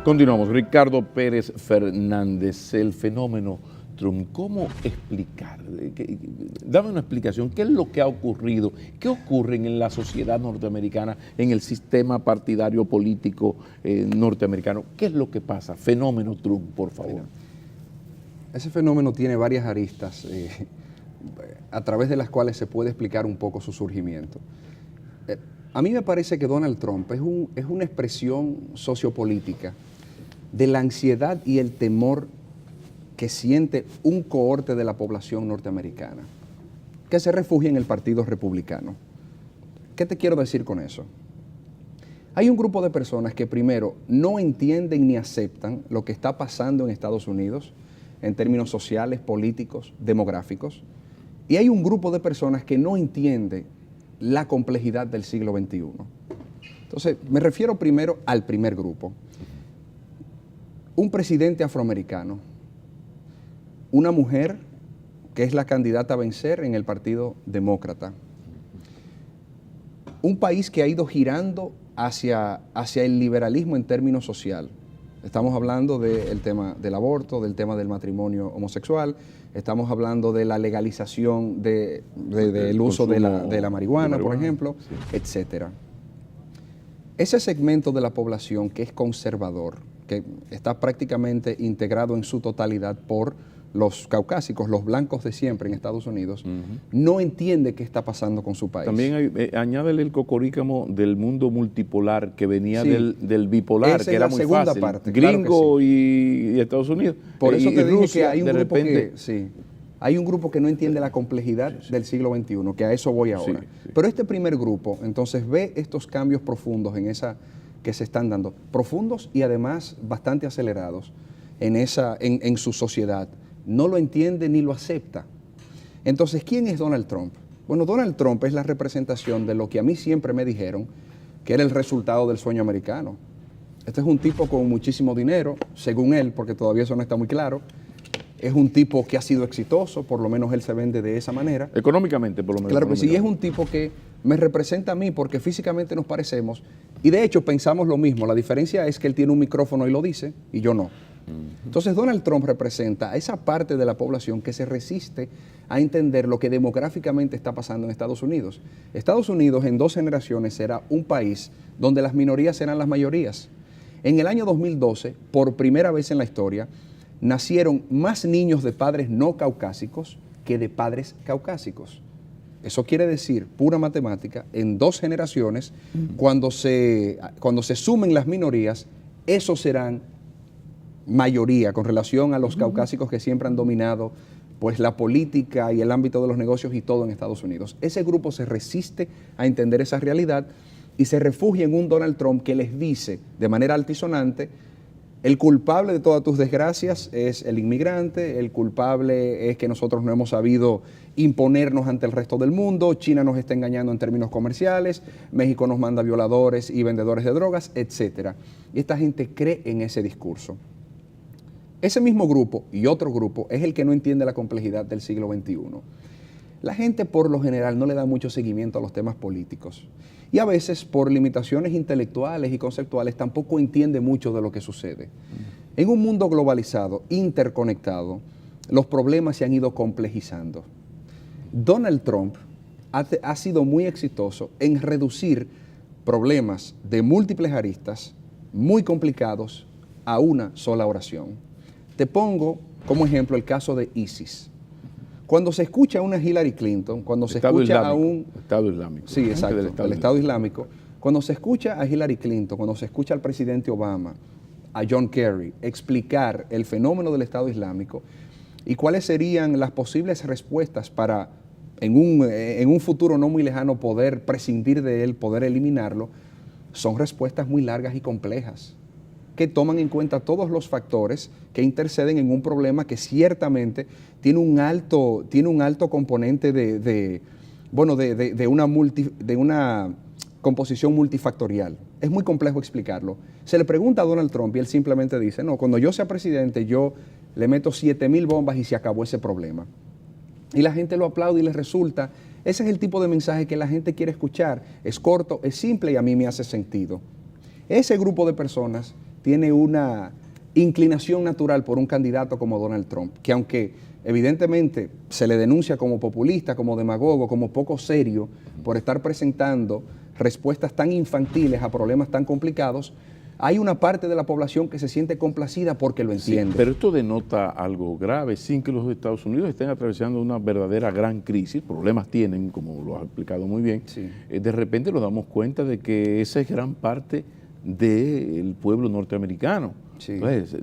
Continuamos. Ricardo Pérez Fernández, el fenómeno Trump. ¿Cómo explicar? Dame una explicación. ¿Qué es lo que ha ocurrido? ¿Qué ocurre en la sociedad norteamericana, en el sistema partidario político norteamericano? ¿Qué es lo que pasa? Fenómeno Trump, por favor. Mira, ese fenómeno tiene varias aristas a través de las cuales se puede explicar un poco su surgimiento. A mí me parece que Donald Trump es una expresión sociopolítica de la ansiedad y el temor que siente un cohorte de la población norteamericana, que se refugia en el Partido Republicano. ¿Qué te quiero decir con eso? Hay un grupo de personas que primero no entienden ni aceptan lo que está pasando en Estados Unidos en términos sociales, políticos, demográficos, y hay un grupo de personas que no entiende la complejidad del siglo XXI. Entonces, me refiero primero al primer grupo. Un presidente afroamericano, una mujer que es la candidata a vencer en el Partido Demócrata, un país que ha ido girando hacia el liberalismo en términos social. Estamos hablando del tema del aborto, del tema del matrimonio homosexual, estamos hablando de la legalización del uso de la marihuana, por ejemplo, sí, etcétera. Ese segmento de la población que es conservador, que está prácticamente integrado en su totalidad por los caucásicos, los blancos de siempre en Estados Unidos, no entiende qué está pasando con su país. También añádele el cocorícamo del mundo multipolar que venía del bipolar, que era muy fácil. Parte, gringo, claro, sí, y Estados Unidos. Por eso te dije Rusia, que hay un grupo hay un grupo que no entiende la complejidad del siglo XXI, que a eso voy ahora. Sí. Pero este primer grupo, entonces, ve estos cambios profundos que se están dando, profundos y además bastante acelerados en su sociedad. No lo entiende ni lo acepta. Entonces, ¿quién es Donald Trump? Bueno, Donald Trump es la representación de lo que a mí siempre me dijeron que era el resultado del sueño americano. Este es un tipo con muchísimo dinero, según él, porque todavía eso no está muy claro. Es un tipo que ha sido exitoso, por lo menos él se vende de esa manera. Económicamente, por lo menos. Claro que sí, es un tipo que me representa a mí porque físicamente nos parecemos y de hecho pensamos lo mismo. La diferencia es que él tiene un micrófono y lo dice y yo no. Entonces Donald Trump representa a esa parte de la población que se resiste a entender lo que demográficamente está pasando en Estados Unidos. Estados Unidos en 2 generaciones será un país donde las minorías serán las mayorías. En el año 2012, por primera vez en la historia, nacieron más niños de padres no caucásicos que de padres caucásicos. Eso quiere decir, pura matemática, en 2 generaciones, cuando se sumen las minorías, esos serán mayoría con relación a los caucásicos que siempre han dominado pues la política y el ámbito de los negocios y todo en Estados Unidos. Ese grupo se resiste a entender esa realidad y se refugia en un Donald Trump que les dice de manera altisonante: el culpable de todas tus desgracias es el inmigrante, el culpable es que nosotros no hemos sabido imponernos ante el resto del mundo, China nos está engañando en términos comerciales, México nos manda violadores y vendedores de drogas, etc. Y esta gente cree en ese discurso. Ese mismo grupo y otro grupo es el que no entiende la complejidad del siglo XXI. La gente por lo general no le da mucho seguimiento a los temas políticos y a veces por limitaciones intelectuales y conceptuales tampoco entiende mucho de lo que sucede. En un mundo globalizado, interconectado, los problemas se han ido complejizando. Donald Trump ha sido muy exitoso en reducir problemas de múltiples aristas, muy complicados, a una sola oración. Te pongo como ejemplo el caso de ISIS. Cuando se escucha a una Hillary Clinton, cuando se escucha a un Estado Islámico. Sí, exacto, del Estado Islámico. Cuando se escucha a Hillary Clinton, cuando se escucha al presidente Obama, a John Kerry, explicar el fenómeno del Estado Islámico y cuáles serían las posibles respuestas para, en un futuro no muy lejano, poder prescindir de él, poder eliminarlo, son respuestas muy largas y complejas, que toman en cuenta todos los factores que interceden en un problema que ciertamente tiene un alto componente de una composición multifactorial. Es muy complejo explicarlo. Se le pregunta a Donald Trump y él simplemente dice: no, cuando yo sea presidente yo le meto 7,000 bombas y se acabó ese problema. Y la gente lo aplaude y le resulta. Ese es el tipo de mensaje que la gente quiere escuchar. Es corto, es simple y a mí me hace sentido. Ese grupo de personas tiene una inclinación natural por un candidato como Donald Trump, que aunque evidentemente se le denuncia como populista, como demagogo, como poco serio, por estar presentando respuestas tan infantiles a problemas tan complicados, hay una parte de la población que se siente complacida porque lo entiende. Sí, pero esto denota algo grave, sin que los Estados Unidos estén atravesando una verdadera gran crisis, problemas tienen, como lo has explicado muy bien, Sí. De repente nos damos cuenta de que esa es gran parte del pueblo norteamericano. Sí. Entonces,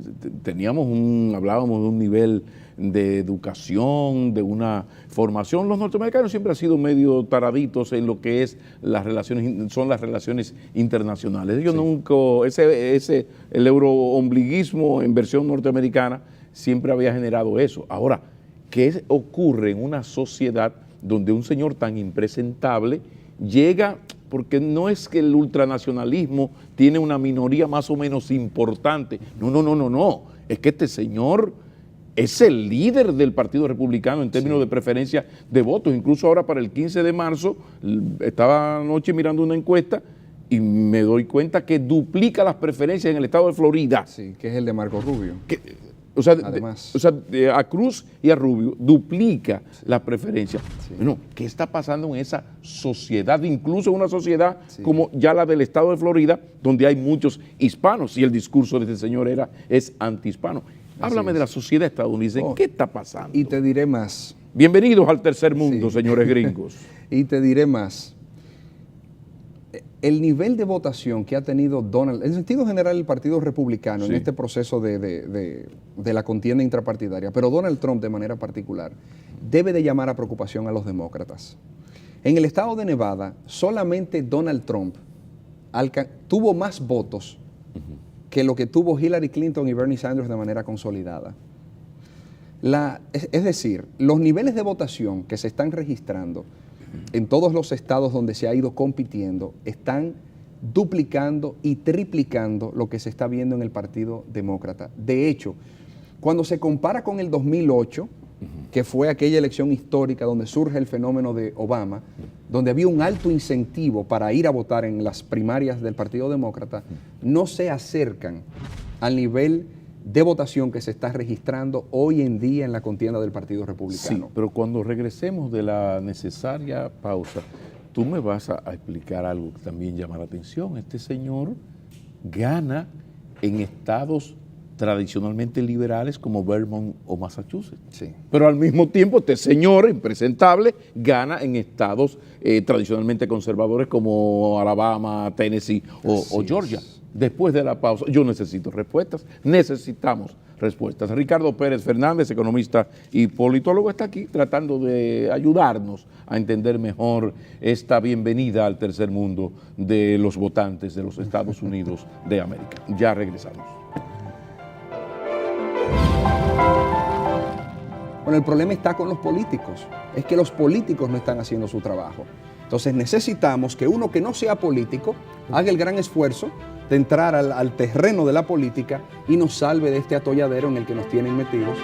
hablábamos de un nivel de educación, de una formación. Los norteamericanos siempre han sido medio taraditos en lo que es las relaciones internacionales. Ellos nunca, el euroombliguismo en versión norteamericana siempre había generado eso. Ahora, ¿qué ocurre en una sociedad donde un señor tan impresentable llega? Porque no es que el ultranacionalismo tiene una minoría más o menos importante. No. Es que este señor es el líder del Partido Republicano en términos de preferencia de votos. Incluso ahora para el 15 de marzo, estaba anoche mirando una encuesta y me doy cuenta que duplica las preferencias en el estado de Florida. Sí, que es el de Marco Rubio. Además. A Cruz y a Rubio duplica las preferencias. Sí. Bueno, ¿qué está pasando en esa sociedad? Incluso en una sociedad como ya la del estado de Florida, donde hay muchos hispanos, y el discurso de este señor es antihispano. Háblame de la sociedad estadounidense. ¿Qué está pasando? Y te diré más. Bienvenidos al tercer mundo, señores gringos. Y te diré más. El nivel de votación que ha tenido Donald, en sentido general el Partido Republicano en este proceso de la contienda intrapartidaria, pero Donald Trump de manera particular, debe de llamar a preocupación a los demócratas. En el estado de Nevada, solamente Donald Trump tuvo más votos que lo que tuvo Hillary Clinton y Bernie Sanders de manera consolidada. Es decir, los niveles de votación que se están registrando en todos los estados donde se ha ido compitiendo están duplicando y triplicando lo que se está viendo en el Partido Demócrata. De hecho, cuando se compara con el 2008, que fue aquella elección histórica donde surge el fenómeno de Obama, donde había un alto incentivo para ir a votar en las primarias del Partido Demócrata, no se acercan al nivel de votación que se está registrando hoy en día en la contienda del Partido Republicano. Sí, pero cuando regresemos de la necesaria pausa, tú me vas a explicar algo que también llama la atención. Este señor gana en estados tradicionalmente liberales como Vermont o Massachusetts. Sí. Pero al mismo tiempo este señor impresentable gana en estados tradicionalmente conservadores como Alabama, Tennessee o Georgia. Después de la pausa, yo necesito respuestas, necesitamos respuestas. Ricardo Pérez Fernández, economista y politólogo, está aquí tratando de ayudarnos a entender mejor esta bienvenida al tercer mundo de los votantes de los Estados Unidos de América. Ya regresamos. Bueno, el problema está con los políticos. Es que los políticos no están haciendo su trabajo. Entonces necesitamos que uno que no sea político haga el gran esfuerzo de entrar al terreno de la política y nos salve de este atolladero en el que nos tienen metidos